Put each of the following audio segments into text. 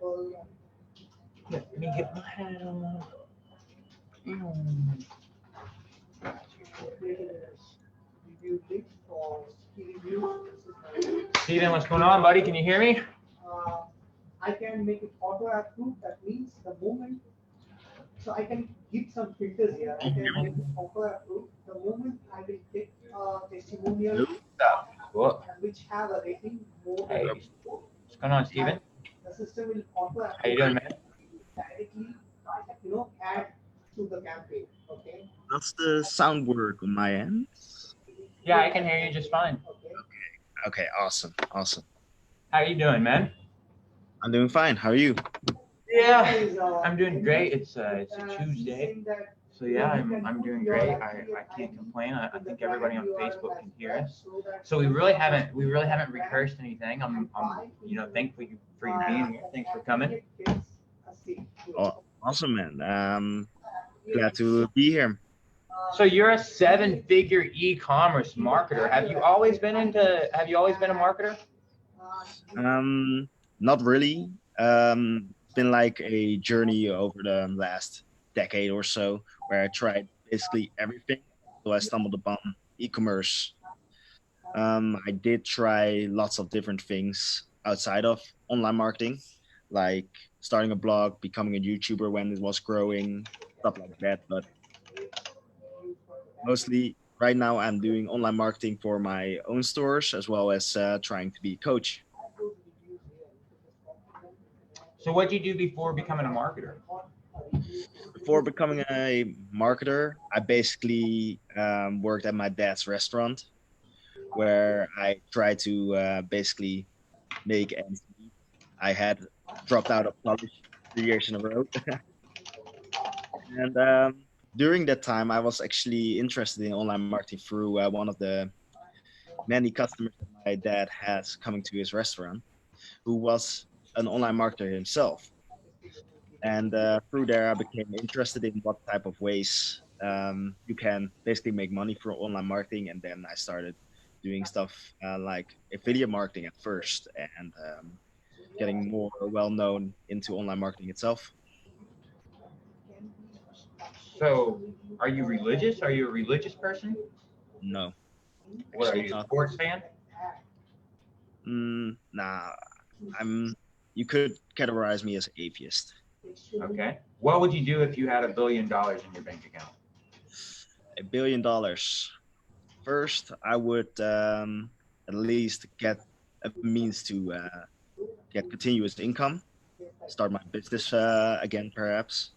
Let me get my hat on. Steven, what's going on, buddy? Can you hear me? Hello. What? Hey, what's going on, Steven? How you doing, man? Does the sound work on my end? Yeah, I can hear you just fine. Okay, awesome, awesome. How you doing, man? I'm doing fine. How are you? Yeah, I'm doing great. It's a Tuesday, so yeah, I'm doing great. I can't complain. I think everybody on Facebook can hear us. So we really haven't rehearsed anything. I'm thankful for you being here. Thanks for coming. Awesome, man. Glad to be here. So you're a seven-figure e-commerce marketer. Have you always been a marketer? Not really. It's been like a journey over the last decade or so where I tried basically everything. So I stumbled upon e-commerce. I did try lots of different things outside of online marketing, like starting a blog, becoming a YouTuber when it was growing, stuff like that. But mostly right now, I'm doing online marketing for my own stores as well as trying to be a coach. So what did you do before becoming a marketer? Before becoming a marketer, I basically worked at my dad's restaurant where I tried to basically make ends meet. I had dropped out of college 3 years in a row. And during that time, I was actually interested in online marketing through one of the many customers that my dad has coming to his restaurant, who was an online marketer himself. And through there, I became interested in what type of ways you can basically make money from online marketing. And then I started doing stuff like affiliate marketing at first and getting more well known into online marketing itself. So are you religious? Are you a religious person? No, What are actually you, a not. sports fan? Nah, I'm. You could categorize me as atheist. Okay. What would you do if you had $1 billion in your bank account? $1 billion. First, I would at least get a means to get continuous income, start my business again, perhaps,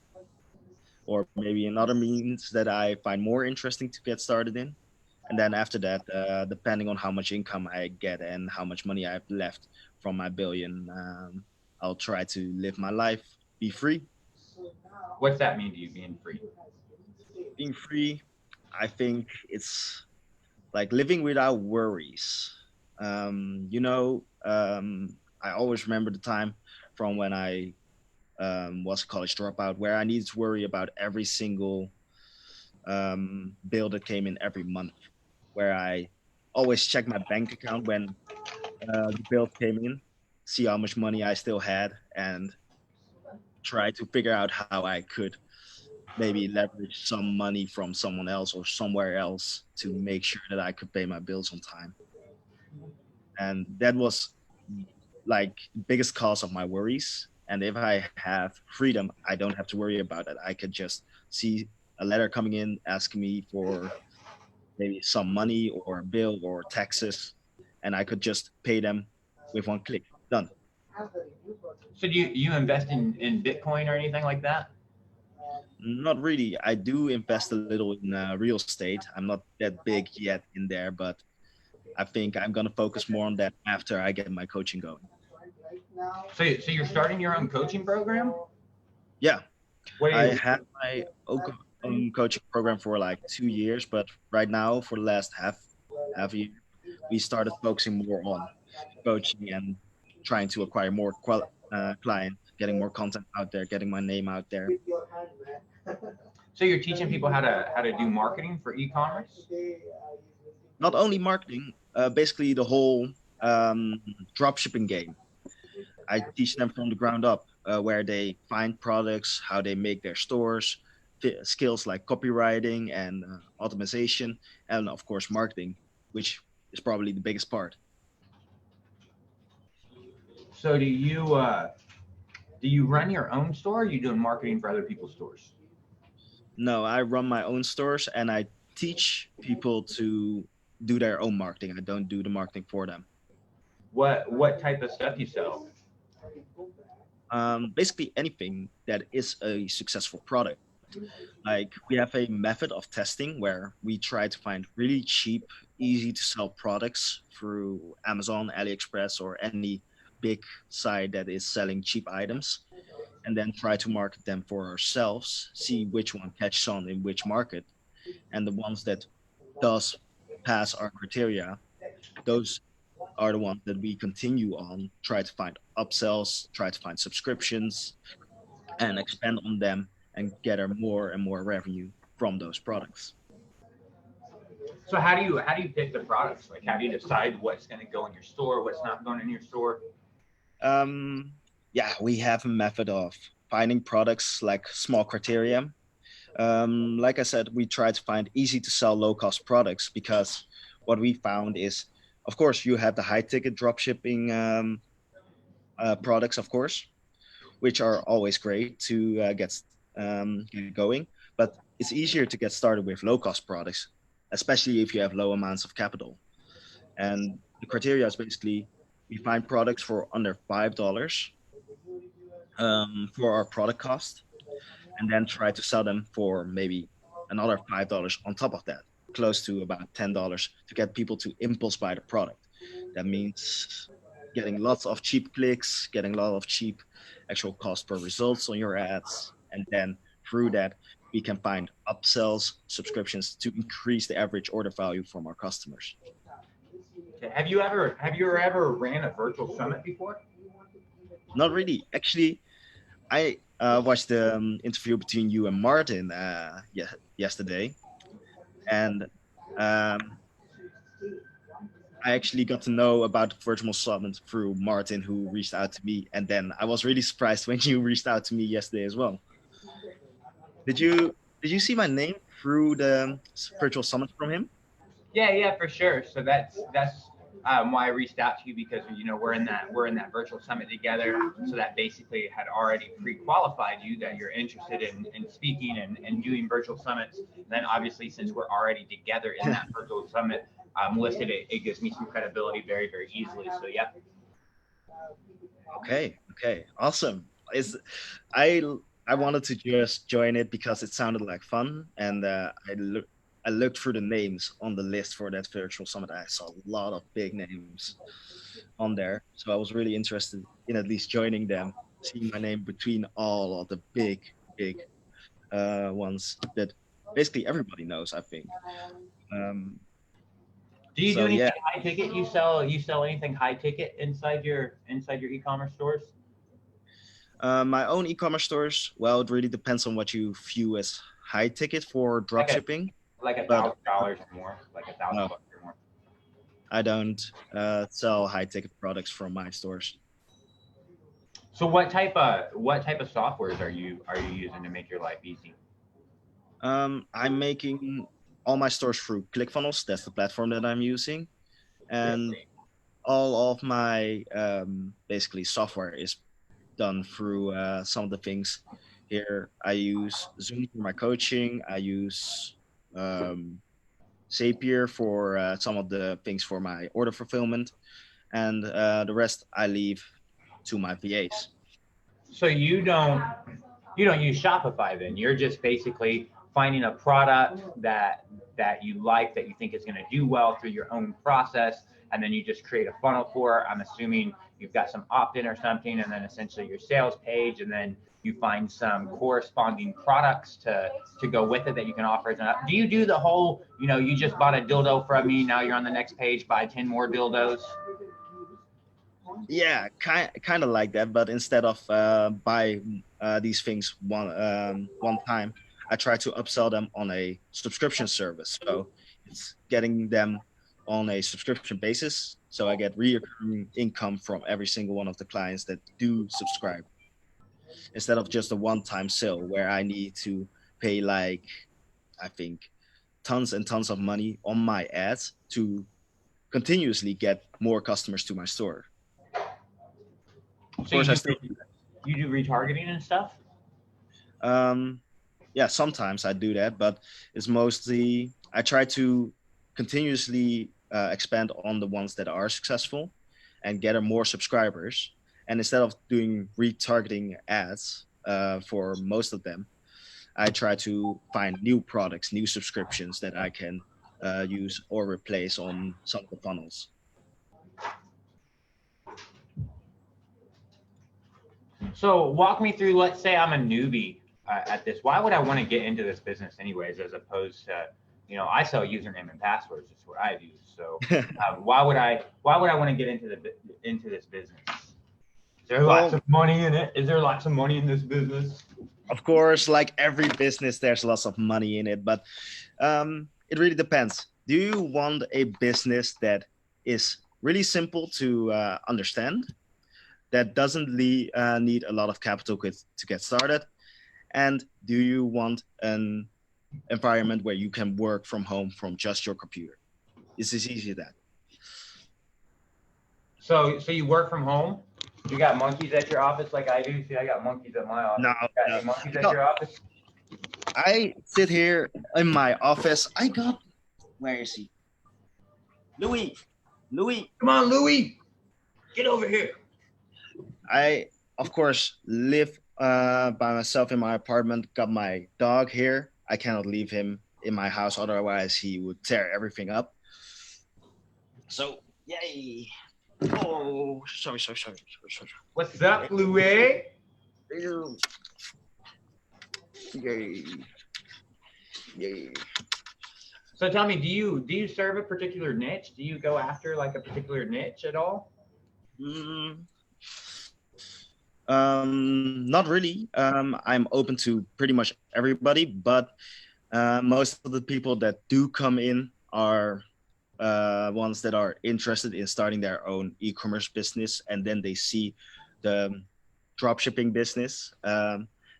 or maybe another means that I find more interesting to get started in. And then after that, depending on how much income I get and how much money I have left from my billion, I'll try to live my life, be free. What's that mean to you, being free? Being free, I think it's like living without worries. I always remember the time from when I was a college dropout where I needed to worry about every single bill that came in every month, where I always checked my bank account when the bills came in, see how much money I still had, and try to figure out how I could maybe leverage some money from someone else or somewhere else to make sure that I could pay my bills on time. And that was like biggest cause of my worries. And if I have freedom, I don't have to worry about it. I could just see a letter coming in asking me for maybe some money or a bill or taxes, and I could just pay them with one click. Done. So do you invest in Bitcoin or anything like that? Not really. I do invest a little in real estate. I'm not that big yet in there, but I think I'm gonna focus more on that after I get my coaching going. So you're starting your own coaching program? Yeah, What I is had my own coaching program for like 2 years, but right now for the last half year, we started focusing more on coaching and trying to acquire more clients, getting more content out there, getting my name out there. so you're teaching people how to do marketing for e-commerce? Not only marketing, basically the whole drop shipping game. I teach them from the ground up, where they find products, how they make their stores, skills like copywriting and automation, and of course marketing, which is probably the biggest part. So do you run your own store? Or are you doing marketing for other people's stores? No, I run my own stores and I teach people to do their own marketing. I don't do the marketing for them. What type of stuff you sell? Basically, anything that is a successful product. Like we have a method of testing where we try to find really cheap, easy to sell products through Amazon, AliExpress, or any big site that is selling cheap items, and then try to market them for ourselves, see which one catches on in which market, and the ones that does pass our criteria, those are the ones that we continue on, try to find upsells, try to find subscriptions, and expand on them and gather more and more revenue from those products. So how do you pick the products? Like how do you decide what's going to go in your store, what's not going in your store? Um, yeah, we have a method of finding products like small criteria. Like I said, we try to find easy to sell, low cost products because what we found is, of course, you have the high ticket drop shipping products, of course, which are always great to get going. But it's easier to get started with low cost products, especially if you have low amounts of capital. And the criteria is basically we find products for under $5 for our product cost, and then try to sell them for maybe another $5 on top of that, close to about $10 to get people to impulse buy the product. That means getting lots of cheap clicks, getting a lot of cheap actual cost per results on your ads, and then through that we can find upsells, subscriptions to increase the average order value from our customers. Okay. Have you ever ran a virtual summit before? Not really. Actually, I watched the interview between you and Martin yesterday, and um, I actually got to know about the virtual summit through Martin, who reached out to me, and then I was really surprised when you reached out to me yesterday as well. Did you see my name through the virtual summit from him? Yeah, yeah, for sure. So that's why I reached out to you because we're in that virtual summit together. So that basically had already pre-qualified you that you're interested in speaking and doing virtual summits. And then obviously since we're already together in that virtual summit listed, it gives me some credibility very very easily. So yeah. Okay, okay, awesome. Is I I wanted to just join it because it sounded like fun, and I looked through the names on the list for that virtual summit. I saw a lot of big names on there, so I was really interested in at least joining them, seeing my name between all of the big ones that basically everybody knows. I think. Um, Do you do so yeah, anything high ticket? You sell anything high ticket inside your e-commerce stores? my own e-commerce stores. Well, it really depends on what you view as high ticket for drop Like a shipping, like a but thousand dollars or more, like a thousand no, bucks or more. I don't sell high ticket products from my stores. So what type of softwares are you using to make your life easy? I'm making all my stores through ClickFunnels. That's the platform that I'm using, and Really? all of my basically software is done through some of the things here. I use Zoom for my coaching. I use um, Zapier for some of the things for my order fulfillment, and the rest I leave to my VAs. So you don't use Shopify then. You're just basically finding a product that you like that you think is going to do well through your own process, and then you just create a funnel for it. I'm assuming you've got some opt-in or something, and then essentially your sales page, and then you find some corresponding products to go with it that you can offer as an up. Do you do the whole, you just bought a dildo from me, now you're on the next page, buy 10 more dildos? Yeah, kind of like that, but instead of buy these things one time, I try to upsell them on a subscription service. So it's getting them on a subscription basis. So I get recurring income from every single one of the clients that do subscribe, instead of just a one-time sale where I need to pay like, I think, tons and tons of money on my ads to continuously get more customers to my store. Of So you course, I do still you do retargeting and stuff? um, yeah, sometimes I do that, but it's mostly I try to continuously expand on the ones that are successful and get more subscribers. And instead of doing retargeting ads for most of them, I try to find new products, new subscriptions that I can use or replace on some of the funnels. So walk me through, let's say I'm a newbie at this. Why would I want to get into this business anyways, as opposed to, I sell username and passwords. That's what I do. So why would I want to get into this business? Is there lots Well, of money in it? Is there lots of money in this business? of course, like every business, there's lots of money in it, but it really depends. Do you want a business that is really simple to understand, that doesn't need a lot of capital to get started? And do you want an environment where you can work from home from just your computer? It's as easy as that. So you work from home? You got monkeys at your office like I do? See, I got monkeys at my office. No, You got no, any monkeys at no. your office? I sit here in my office. Where is he? Louis. Louis. Come on, Louis. Get over here. I, of course, live by myself in my apartment. Got my dog here. I cannot leave him in my house, otherwise he would tear everything up. So, yay! Oh, sorry. What's up, Louis? Yay! So tell me, do you serve a particular niche? Do you go after like a particular niche at all? Not really. I'm open to pretty much everybody, but most of the people that do come in are ones that are interested in starting their own e-commerce business, and then they see the dropshipping business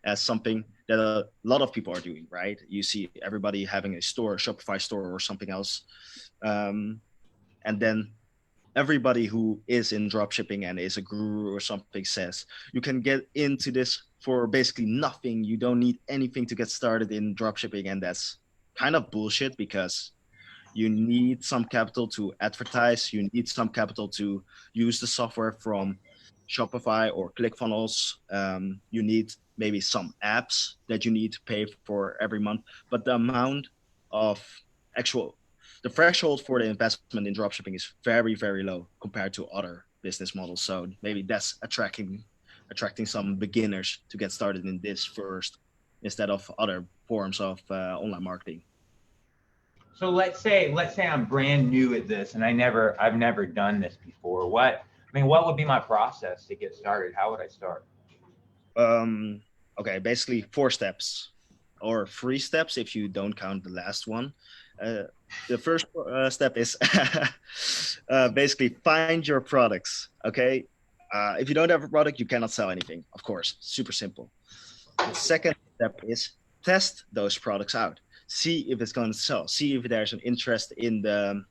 as something that a lot of people are doing, right? You see everybody having a store, a Shopify store or something else. And then everybody who is in dropshipping and is a guru or something says you can get into this for basically nothing. You don't need anything to get started in dropshipping. And that's kind of bullshit, because you need some capital to advertise. You need some capital to use the software from Shopify or ClickFunnels. You need maybe some apps that you need to pay for every month. But the amount of the threshold for the investment in dropshipping is very, very low compared to other business models. So maybe that's attracting some beginners to get started in this first, instead of other forms of online marketing. So let's say I'm brand new at this and I've never done this before. What would be my process to get started? How would I start? Okay, basically 4 steps, or 3 steps if you don't count the last one. The first step is basically find your products. Okay, if you don't have a product, you cannot sell anything. Of course, super simple. The second step is test those products out. See if it's going to sell. See if there's an interest in the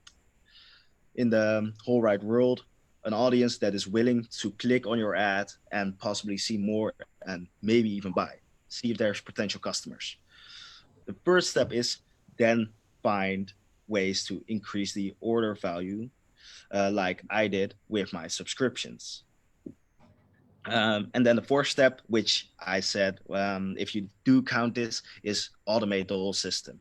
whole wide world, an audience that is willing to click on your ad and possibly see more and maybe even buy. See if there's potential customers. The first step is then find ways to increase the order value, like I did with my subscriptions. And then the 4th step, which I said, if you do count this, is automate the whole system.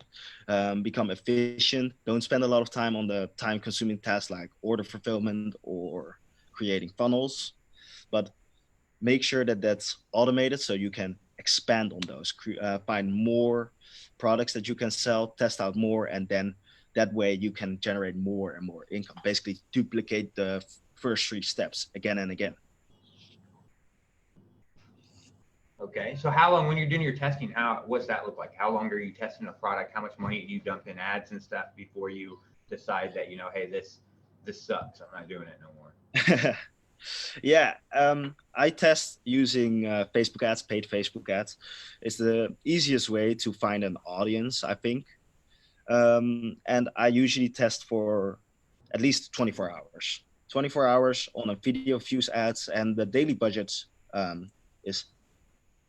Become efficient. Don't spend a lot of time on the time-consuming tasks like order fulfillment or creating funnels, but make sure that that's automated so you can expand on those, find more products that you can sell, test out more, and then that way you can generate more and more income. Basically, duplicate the first 3 steps again and again. Okay. So how long, when you're doing your testing, what's that look like? How long are you testing a product? How much money do you dump in ads and stuff before you decide that, hey, this sucks. I'm not doing it no more. Yeah, I test using Facebook ads, paid Facebook ads. It's the easiest way to find an audience, I think. And I usually test for at least 24 hours. 24 hours on a video views ads, and the daily budget is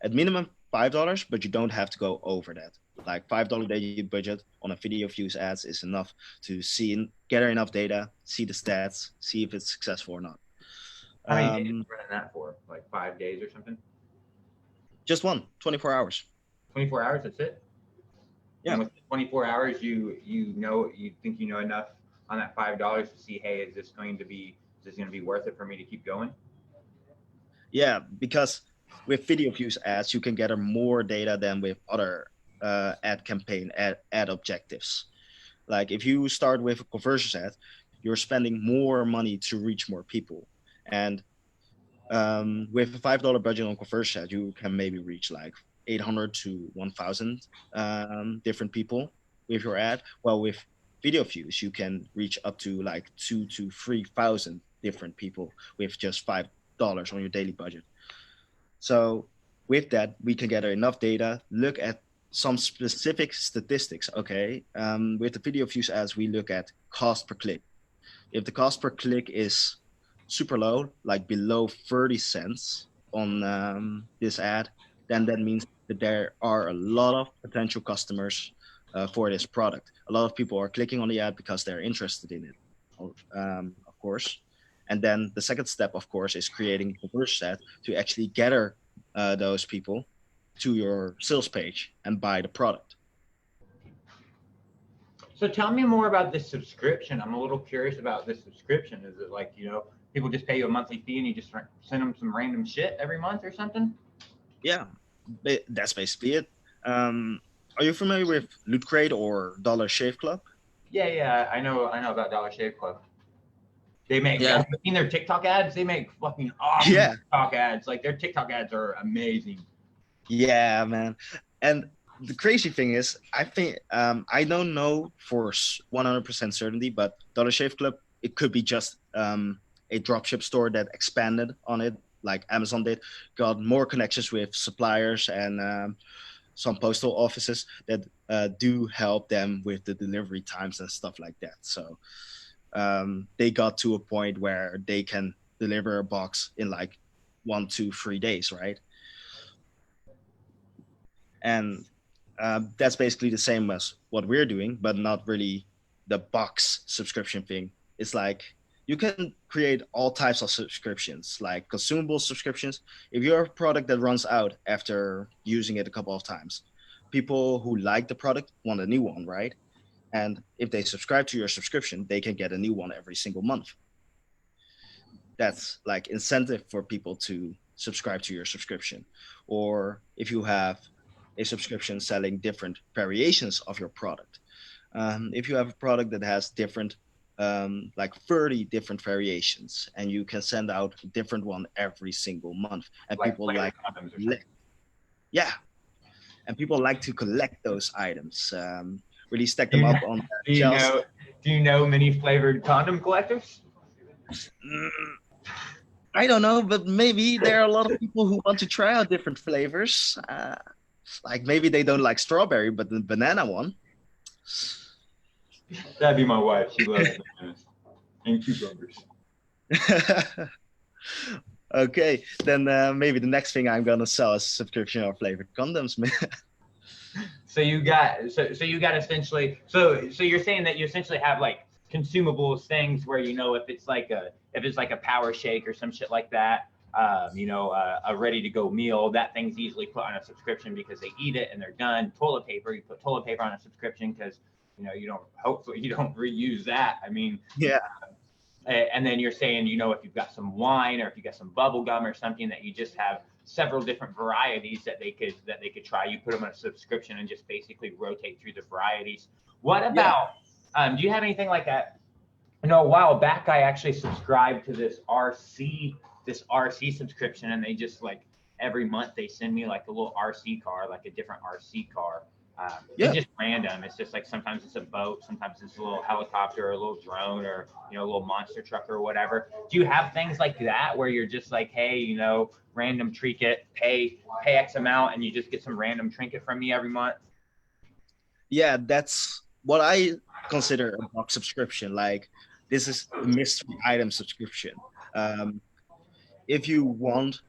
at minimum $5, but you don't have to go over that. Like $5 daily budget on a video views ads is enough to gather enough data, see the stats, see if it's successful or not. How many days are you running that for? Like 5 days or something? Just 24 hours. 24 hours, that's it? Yeah. And with 24 hours, you think you know enough on that $5 to see, hey, is this going to be worth it for me to keep going? Yeah, because with video views ads, you can gather more data than with other ad campaign ad objectives. Like if you start with a conversions ad, you're spending more money to reach more people. And with a $5 budget on conversion ad, you can maybe reach like 800 to 1,000 different people with your ad. Well, with video views, you can reach up to like 2,000 to 3,000 different people with just $5 on your daily budget. So with that, we can gather enough data, look at some specific statistics. Okay, with the video views ads, we look at cost per click. If the cost per click is super low, like below 30 cents on this ad, then that means that there are a lot of potential customers for this product. A lot of people are clicking on the ad because they're interested in it, of course. And then the second step, of course, is creating a conversion ad to actually gather those people to your sales page and buy the product. So tell me more about this subscription. I'm a little curious about this subscription. Is it like, people just pay you a monthly fee and you just send them some random shit every month or something? Yeah, that's basically it. Are you familiar with Loot Crate or Dollar Shave Club? Yeah, I know about Dollar Shave Club. They make, have you seen their TikTok ads? They make fucking awesome TikTok ads. Like their TikTok ads are amazing. Yeah, man. And the crazy thing is, I think I don't know for 100% certainty, but Dollar Shave Club, it could be just a dropship store that expanded on it, like Amazon did, got more connections with suppliers and some postal offices that do help them with the delivery times and stuff like that. So they got to a point where they can deliver a box in like 1, 2, 3 days, right? And that's basically the same as what we're doing, but not really the box subscription thing. It's like you can create all types of subscriptions, like consumable subscriptions. If you're a product that runs out after using it a couple of times, people who like the product want a new one, right? And if they subscribe to your subscription, they can get a new one every single month. That's like incentive for people to subscribe to your subscription. Or if you have a subscription selling different variations of your product. If you have a product that has different, like 30 different variations, and you can send out a different one every single month, and like people like, and people like to collect those items, really stack them up on shelves. Do you know many flavored condom collectors? I don't know, but maybe there are a lot of people who want to try out different flavors. Like maybe they don't like strawberry, but the banana one. That'd be my wife. She loves bananas and cucumbers. Okay, then maybe the next thing I'm gonna sell is subscription of flavored condoms. So you got essentially. So you're saying that you essentially have like consumables things where if it's like a power shake or some shit like that. A ready to go meal, that thing's easily put on a subscription because they eat it and they're done. Toilet paper, you put toilet paper on a subscription because hopefully you don't reuse that. I mean, yeah. And then you're saying, if you've got some wine or if you've got some bubble gum or something that you just have several different varieties that they could try. You put them on a subscription and just basically rotate through the varieties. What about? Do you have anything like that? A while back I actually subscribed to this RC subscription, and they just like every month they send me like a little RC car, like a different RC car. It's just random. It's just like sometimes it's a boat, sometimes it's a little helicopter or a little drone or, you know, a little monster truck or whatever. Do you have things like that where you're just like, hey, you know, random trinket, pay X amount and you just get some random trinket from me every month? Yeah, that's what I consider a box subscription. Like this is a mystery item subscription. Um, if you want,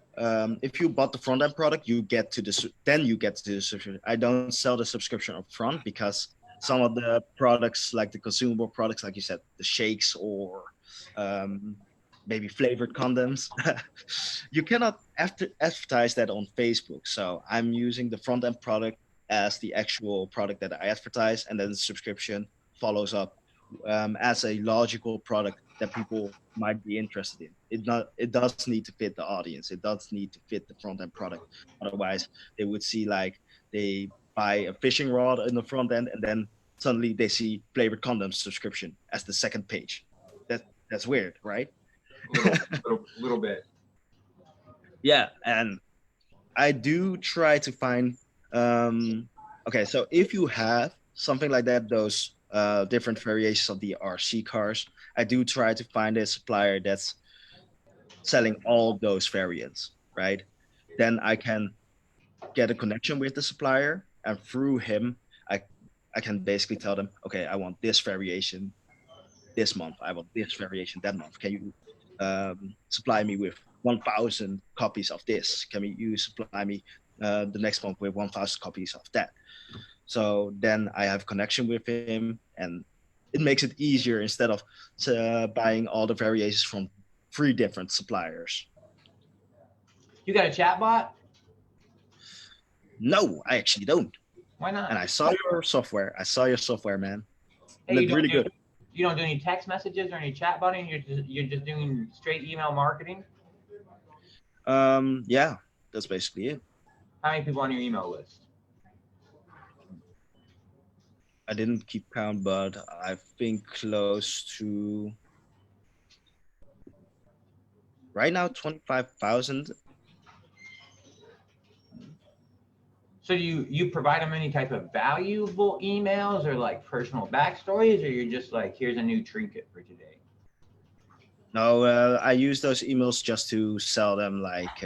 if you bought the front end product, you get to the then you get to the subscription. I don't sell the subscription up front because some of the products, like the consumable products, like you said, the shakes or um, maybe flavored condoms, you cannot advertise that on Facebook. So I'm using the front end product as the actual product that I advertise, and then the subscription follows up as a logical product that people might be interested in. It does need to fit the audience. It does need to fit the front end product. Otherwise, they would see like they buy a fishing rod in the front end, and then suddenly they see flavored condoms subscription as the second page. That's weird, right? Little bit. Yeah, and I do try to find. Okay, so if you have something like that, those different variations of the RC cars, I do try to find a supplier that's selling all those variants, right? Then I can get a connection with the supplier, and through him, I I can basically tell them, okay, I want this variation this month. I want this variation that month. Can you supply me with 1,000 copies of this? Can you supply me the next month with 1,000 copies of that? So then I have connection with him, and it makes it easier instead of buying all the variations from 3 different suppliers. You got a chat bot? No, I actually don't. Why not? And I saw your software. I saw your software, man. It Hey, looked really good. you don't do any text messages or any chat botting. You're just doing straight email marketing. Yeah, that's basically it. How many people on your email list? I didn't keep count, but I think close to right now 25,000. So you provide them any type of valuable emails or like personal backstories, or you're just like, here's a new trinket for today? No, I use those emails just to sell them like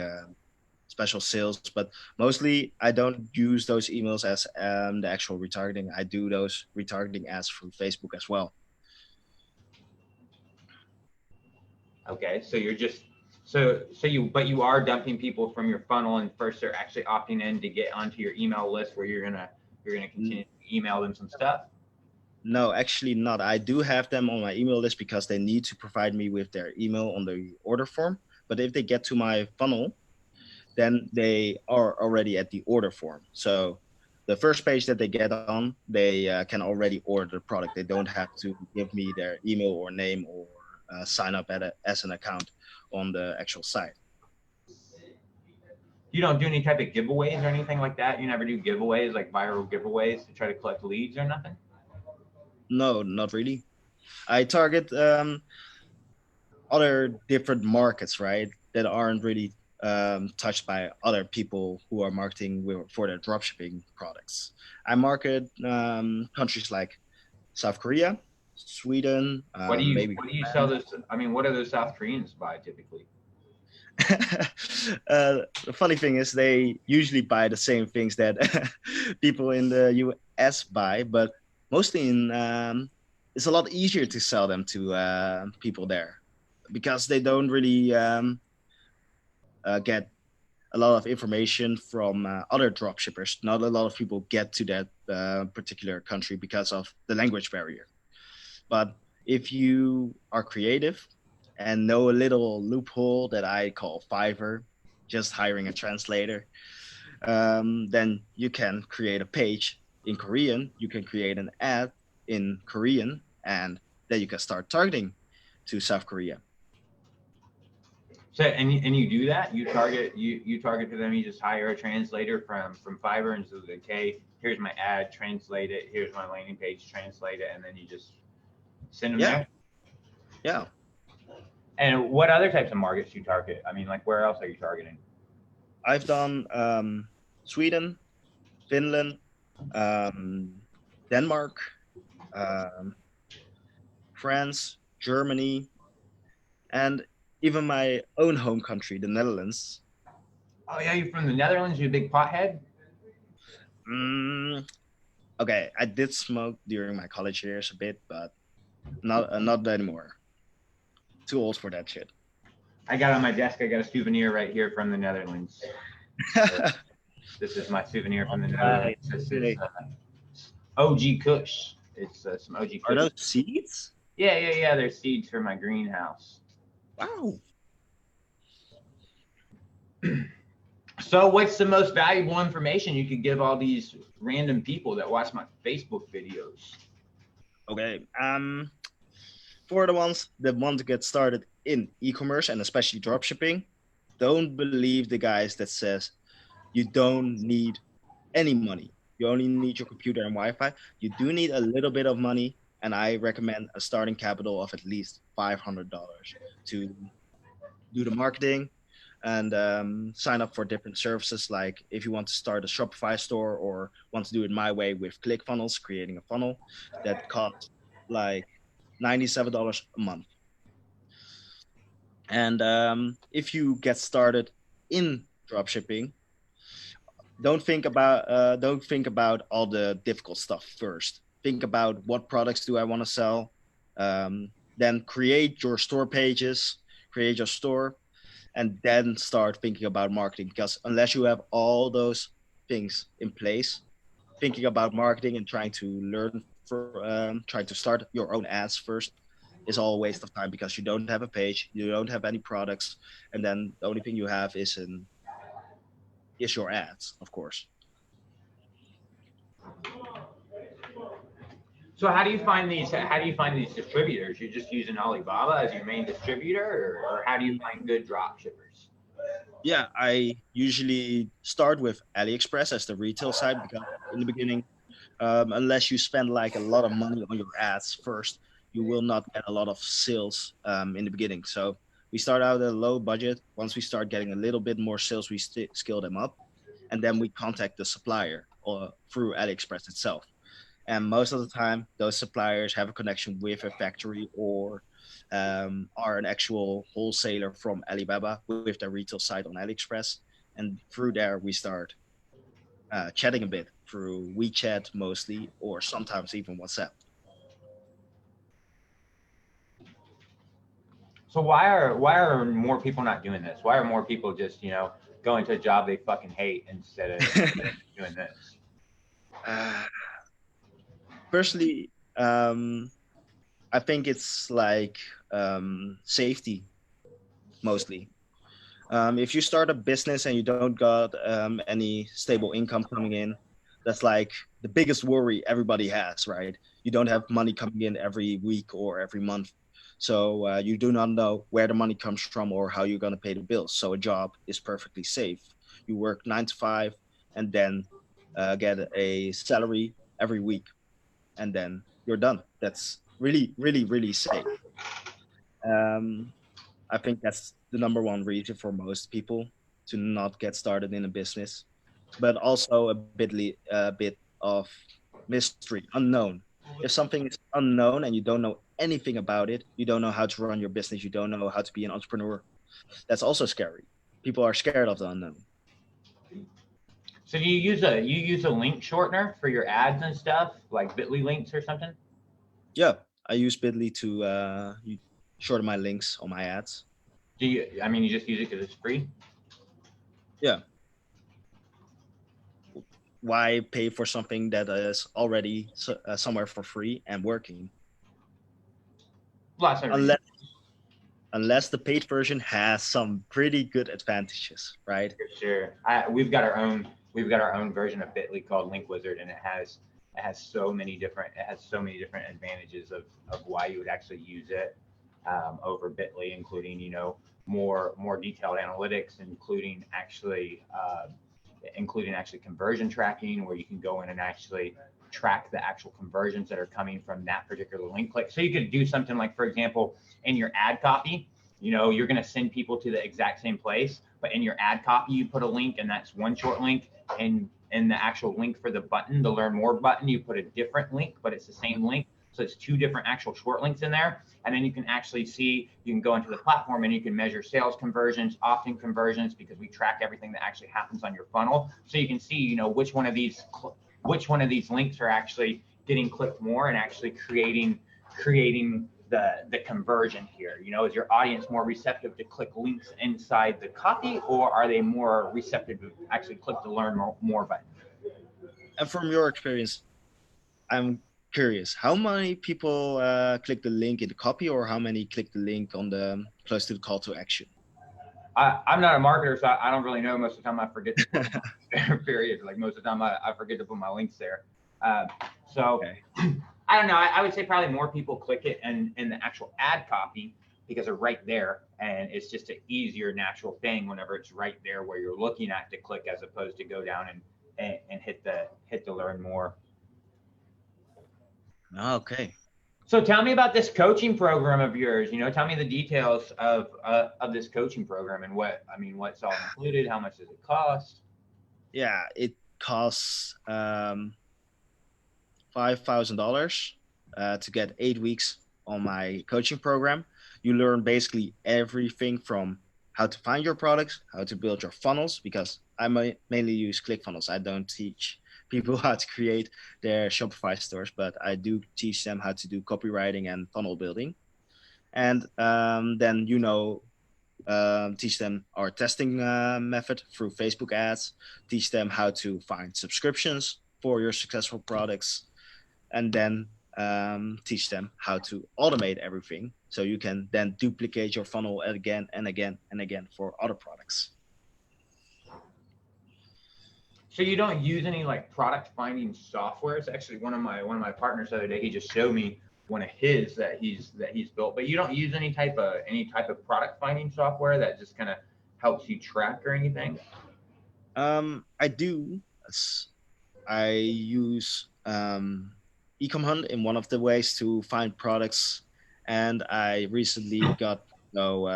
special sales, but mostly I don't use those emails as the actual retargeting. I do those retargeting ads through Facebook as well. Okay, so you're just but you are dumping people from your funnel, and first they're actually opting in to get onto your email list where you're gonna continue to email them some stuff. No, actually not. I do have them on my email list because they need to provide me with their email on the order form. But if they get to my funnel, then they are already at the order form. So the first page that they get on, they can already order the product. They don't have to give me their email or name or sign up as an account on the actual site. You don't do any type of giveaways or anything like that. You never do giveaways, like viral giveaways, to try to collect leads or nothing. No, not really. I target other different markets, right? That aren't really touched by other people who are marketing for their dropshipping products. I market countries like South Korea, Sweden, maybe. What do you sell this? I mean, what do those South Koreans buy typically? The funny thing is, they usually buy the same things that people in the US buy, but mostly it's a lot easier to sell them to people there because they don't really get a lot of information from other dropshippers. Not a lot of people get to that particular country because of the language barrier. But if you are creative and know a little loophole that I call Fiverr, just hiring a translator, then you can create a page in Korean. You can create an ad in Korean, and then you can start targeting to South Korea. So and you do that? You target to them. You just hire a translator from Fiverr and say, okay, here's my ad, translate it. Here's my landing page, translate it, and then you just send them there. Yeah. And what other types of markets do you target? I mean, like where else are you targeting? I've done Sweden, Finland, um, Denmark, um, France, Germany, and even my own home country, the Netherlands. Oh yeah, you're from the Netherlands. You a big pothead? Mm, okay, I did smoke during my college years a bit, but not anymore. Too old for that shit. I got on my desk. I got a souvenir right here from the Netherlands. This is my souvenir from the Right. Netherlands. This is Okay. OG Kush. It's some OG Are Kush. those seeds? Yeah. They're seeds for my greenhouse. Wow. So, what's the most valuable information you could give all these random people that watch my Facebook videos? Okay. For the ones that want to get started in e-commerce and especially dropshipping, don't believe the guys that says you don't need any money. You only need your computer and Wi-Fi. You do need a little bit of money, and I recommend a starting capital of at least $500 to do the marketing and sign up for different services. Like if you want to start a Shopify store or want to do it my way with ClickFunnels, creating a funnel that costs like $97 a month. And if you get started in dropshipping, don't think about all the difficult stuff first. Think about what products do I want to sell. Then create your store pages, create your store, and then start thinking about marketing. Because unless you have all those things in place, thinking about marketing and trying to learn for trying to start your own ads first is all a waste of time because you don't have a page, you don't have any products, and then the only thing you have is your ads, of course. So, how do you find these? How do you find these distributors? You're just using Alibaba as your main distributor, or how do you find good drop shippers? Yeah, I usually start with AliExpress as the retail side because in the beginning, unless you spend like a lot of money on your ads first, you will not get a lot of sales in the beginning. So we start out at a low budget. Once we start getting a little bit more sales, we scale them up, and then we contact the supplier or through AliExpress itself. And most of the time, those suppliers have a connection with a factory or are an actual wholesaler from Alibaba with their retail site on AliExpress. And through there, we start chatting a bit through WeChat mostly, or sometimes even WhatsApp. So, why are more people not doing this? Why are more people just going to a job they fucking hate instead of doing this? uh, Personally, I think it's like safety mostly. If you start a business and you don't got any stable income coming in, that's like the biggest worry everybody has, right? You don't have money coming in every week or every month. So you do not know where the money comes from or how you're going to pay the bills. So a job is perfectly safe. You work 9 to 5 and then get a salary every week and then you're done. That's really, really, really safe. Um, I think that's the number one reason for most people to not get started in a business, but also a bit of mystery, unknown. If something is unknown and you don't know anything about it, you don't know how to run your business, you don't know how to be an entrepreneur. That's also scary. People are scared of the unknown. So, do you use a link shortener for your ads and stuff, like Bitly links or something? Yeah, I use Bitly to shorten my links on my ads. Do you? I mean, you just use it because it's free. Yeah, why pay for something that is already somewhere for free and working? Lots of reasons. Unless unless the paid version has some pretty good advantages, right? For sure. We've got our own version of Bitly called Link Wizard, and it has so many different advantages of why you would actually use it over Bitly, including more detailed analytics, including actually conversion tracking, where you can go in and actually track the actual conversions that are coming from that particular link click. So you could do something like, for example, in your ad copy, you're going to send people to the exact same place, but in your ad copy, you put a link, and that's one short link. And in the actual link for the button, the learn more button, you put a different link, but it's the same link. So it's 2 different actual short links in there. And then you can actually see, you can go into the platform and you can measure sales conversions, opt-in conversions, because we track everything that actually happens on your funnel. So you can see, you know, which one of these links are actually getting clicked more and actually creating the conversion here. You know, is your audience more receptive to click links inside the copy, or are they more receptive to actually click the learn more button? And from your experience, I'm curious, how many people click the link in the copy, or how many click the link on the close to the call to action? I'm not a marketer, so I don't really know. Most of the time I forget to put period. Like most of the time I forget to put my links there. Okay. I don't know. I would say probably more people click it in the actual ad copy because they're right there, and it's just an easier natural thing whenever it's right there where you're looking at to click, as opposed to go down and hit the learn more. Okay. So tell me about this coaching program of yours. You know, tell me the details of this coaching program and what's all included. How much does it cost? Yeah, it costs $5,000 to get 8 weeks on my coaching program. You learn basically everything from how to find your products, how to build your funnels, because I mainly use ClickFunnels. I don't teach people how to create their Shopify stores, but I do teach them how to do copywriting and funnel building. And then, you know, teach them our testing method through Facebook ads, teach them how to find subscriptions for your successful products, and then teach them how to automate everything so you can then duplicate your funnel again and again and again for other products. So you don't use any like product finding software? It's actually one of my partners the other day, he just showed me one of his that he's built, but you don't use any type of product finding software that just kind of helps you track or anything? I do. I use Ecommerce in one of the ways to find products, and I recently got to know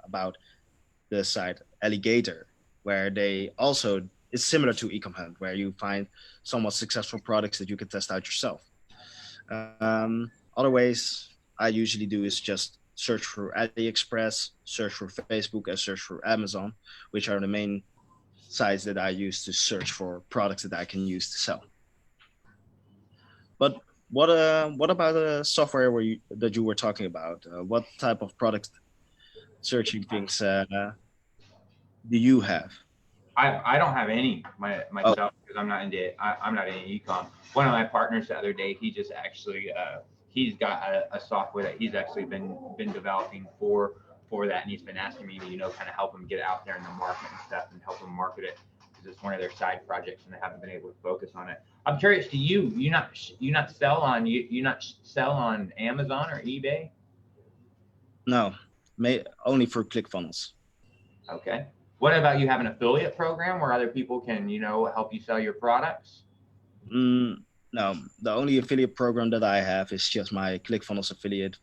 about the site Alligator, where they also, it's similar to Ecommerce, where you find somewhat successful products that you can test out yourself. Other ways I usually do is just search for AliExpress, search for Facebook, and search for Amazon, which are the main sites that I use to search for products that I can use to sell. But what about the software that you were talking about? What type of product searching things do you have? I don't have any myself because I'm not in ecom. One of my partners the other day, he just actually he's got a software that he's actually been developing for that, and he's been asking me to, you know, kind of help him get out there in the market and stuff and help him market it, because it's one of their side projects and they haven't been able to focus on it. I'm curious, do you not sell on Amazon or eBay? No, only for ClickFunnels. Okay. What about you have an affiliate program where other people can, you know, help you sell your products? No, the only affiliate program that I have is just my ClickFunnels affiliate.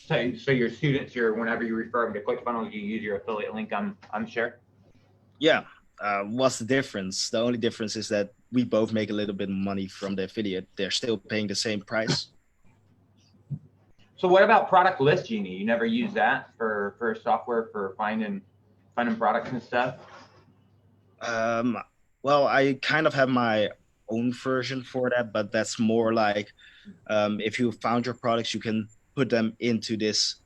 So your students, whenever you refer them to ClickFunnels, you use your affiliate link, I'm sure? Yeah. What's the difference? The only difference is that we both make a little bit of money from the affiliate. They're still paying the same price. So what about Product List Genie? You never use that for software for finding products and stuff? Well, I kind of have my own version for that, but that's more like if you found your products, you can put them into this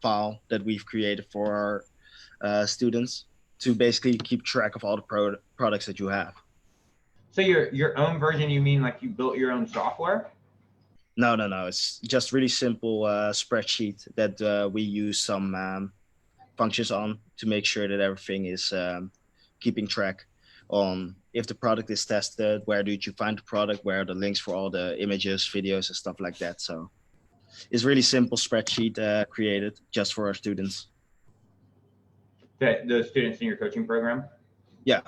file that we've created for our students to basically keep track of all the products that you have. So your own version, you mean like you built your own software? No. It's just really simple spreadsheet that we use some functions on to make sure that everything is keeping track on if the product is tested, where did you find the product, where are the links for all the images, videos, and stuff like that. So it's really simple spreadsheet created just for our students. The students in your coaching program? Yeah.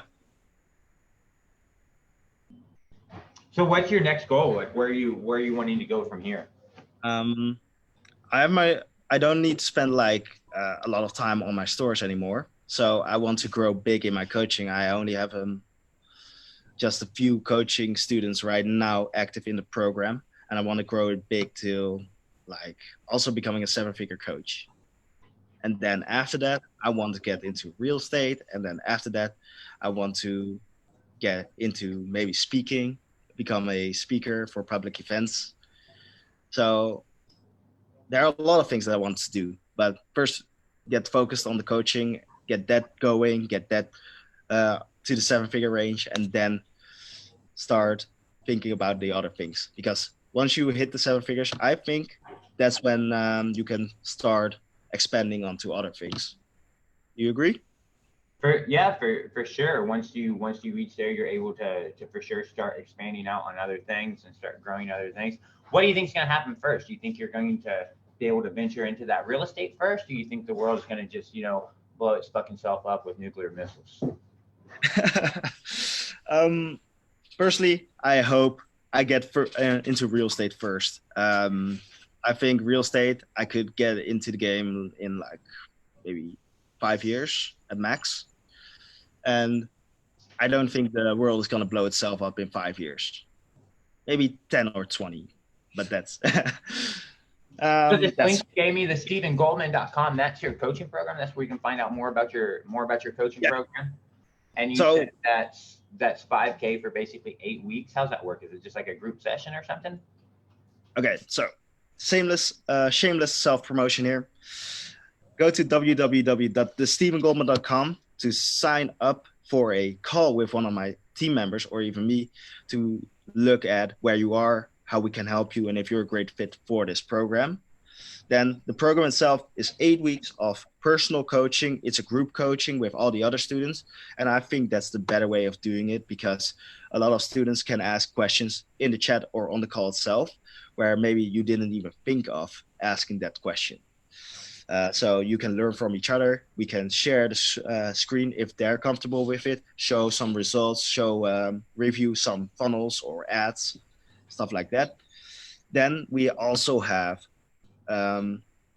So what's your next goal? Like where are you wanting to go from here? I don't need to spend like a lot of time on my stores anymore. So I want to grow big in my coaching. I only have just a few coaching students right now active in the program, and I want to grow it big to like also becoming a 7-figure coach. And then after that, I want to get into real estate, and then after that, I want to get into maybe speaking, become a speaker for public events. So there are a lot of things that I want to do, but first get focused on the coaching, get that going, get that to the 7-figure range, and then start thinking about the other things. Because once you hit the 7 figures, I think that's when you can start expanding onto other things. You agree? For sure. Once you reach there, you're able to for sure start expanding out on other things and start growing other things. What do you think is going to happen first? Do you think you're going to be able to venture into that real estate first? Do you think the world is going to just blow its fucking self up with nuclear missiles? um, Firstly, I hope I get into real estate first. I think real estate, I could get into the game in like maybe 5 years at max. And I don't think the world is going to blow itself up in 5 years. Maybe 10 or 20, but that's. So this link That's you gave me, the StevenGoldman.com, that's your coaching program. That's where you can find out more about your coaching yeah. program. And you So said that's 5K for basically 8 weeks. How's that work? Is it just like a group session or something? okay, so shameless self-promotion here. Go to www.thestevengoldman.com to sign up for a call with one of my team members or even me to look at where you are, how we can help you, and if you're a great fit for this program. Then the program itself is 8 weeks of personal coaching. It's a group coaching with all the other students. And I think that's the better way of doing it because a lot of students can ask questions in the chat or on the call itself, where maybe you didn't even think of asking that question. So you can learn from each other. We can share the screen if they're comfortable with it, show some results, review some funnels or ads, stuff like that. Then we also have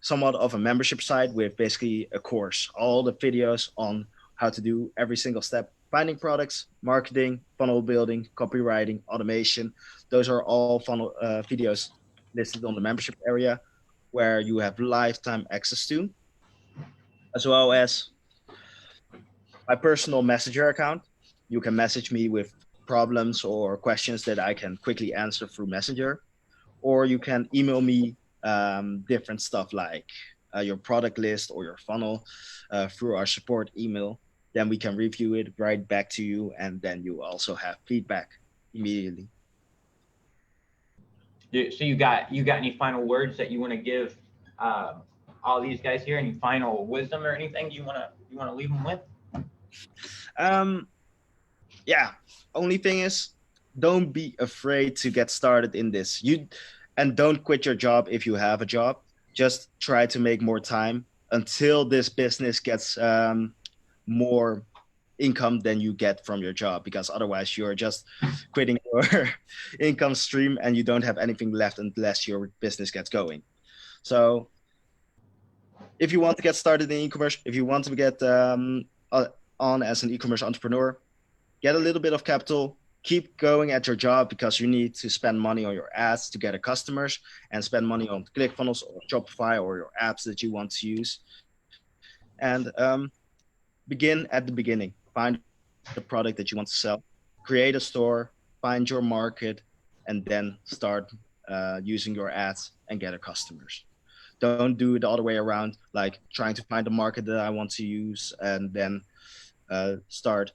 somewhat of a membership site with basically a course, all the videos on how to do every single step, finding products, marketing, funnel building, copywriting, automation. Those are all funnel videos listed on the membership area where you have lifetime access to, as well as my personal messenger account. You can message me with problems or questions that I can quickly answer through messenger, or you can email me different stuff like your product list or your funnel through our support email. Then we can review it right back to you, and then you also have feedback immediately. So you got any final words that you want to give all these guys here? Any final wisdom or anything you want to leave them with? Yeah. Only thing is, don't be afraid to get started in this. And don't quit your job if you have a job. Just try to make more time until this business gets more income than you get from your job, because otherwise you're just quitting your income stream and you don't have anything left unless your business gets going. So if you want to get started in e-commerce, if you want to get on as an e-commerce entrepreneur, get a little bit of capital, keep going at your job because you need to spend money on your ads to get customers and spend money on ClickFunnels or Shopify or your apps that you want to use. And begin at the beginning. Find the product that you want to sell, create a store, find your market, and then start using your ads and get customers. Don't do it all the way around, like trying to find a market that I want to use and then start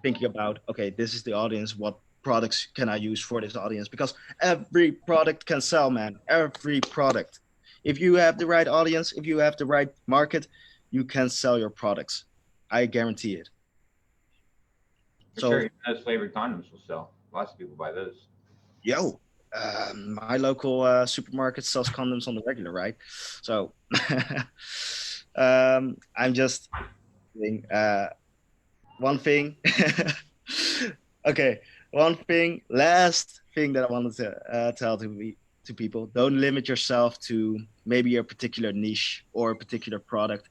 thinking about, okay, this is the audience, what products can I use for this audience? Because every product can sell, man. Every product. If you have the right audience, if you have the right market, you can sell your products. I guarantee it. For sure, those flavored condoms will sell. Lots of people buy those. My local supermarket sells condoms on the regular, right? So I'm just doing one thing. Okay, last thing that I wanted to tell to people: don't limit yourself to maybe a particular niche or a particular product.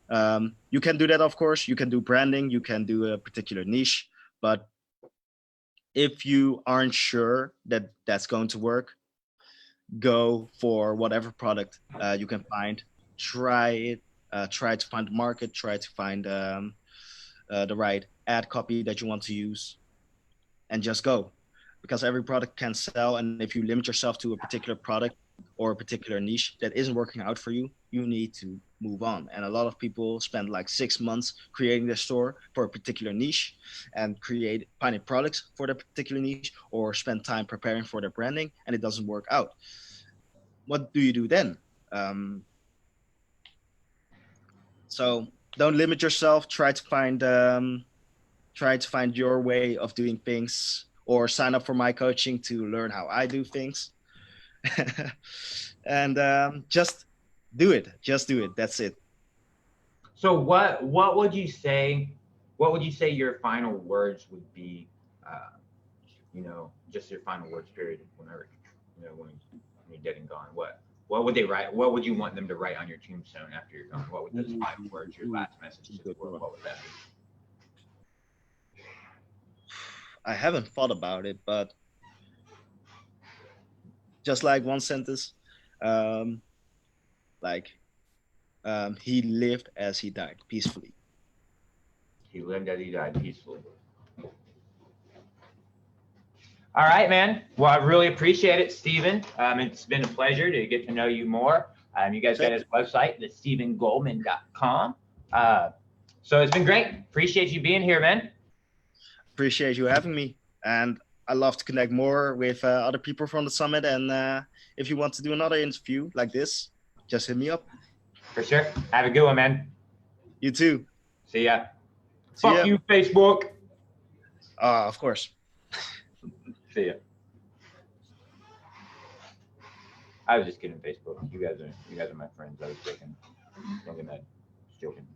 You can do that, of course. You can do branding. You can do a particular niche. But if you aren't sure that that's going to work, go for whatever product you can find. Try it. Try to find the market. Try to find the right ad copy that you want to use, and just go. Because every product can sell, and if you limit yourself to a particular product or a particular niche that isn't working out for you, you need to move on. And a lot of people spend like 6 months creating their store for a particular niche and create finding products for their particular niche, or spend time preparing for their branding, and it doesn't work out. What do you do then? Um, so don't limit yourself. Try to find your way of doing things, or sign up for my coaching to learn how I do things. And just do it. Just do it. That's it. So what would you say? What would you say your final words would be? Just your final words. Period. Whenever when you're dead and gone. What would they write? What would you want them to write on your tombstone after you're gone? What would those final words, your last message to the world? What would that be? I haven't thought about it, but just like one sentence, um, like he lived as he died peacefully. He lived as he died peacefully. All right, man. Well, I really appreciate it, Steven. It's been a pleasure to get to know you more. You guys got his website, the stevengoldman.com. So it's been great. Appreciate you being here, man. Appreciate you having me. And I love to connect more with other people from the summit. And if you want to do another interview like this, just hit me up. For sure. Have a good one, man. You too. See ya. Fuck you, Facebook. Of course. See ya. I was just kidding, Facebook. You guys are my friends. I was joking. Don't get mad. Just joking.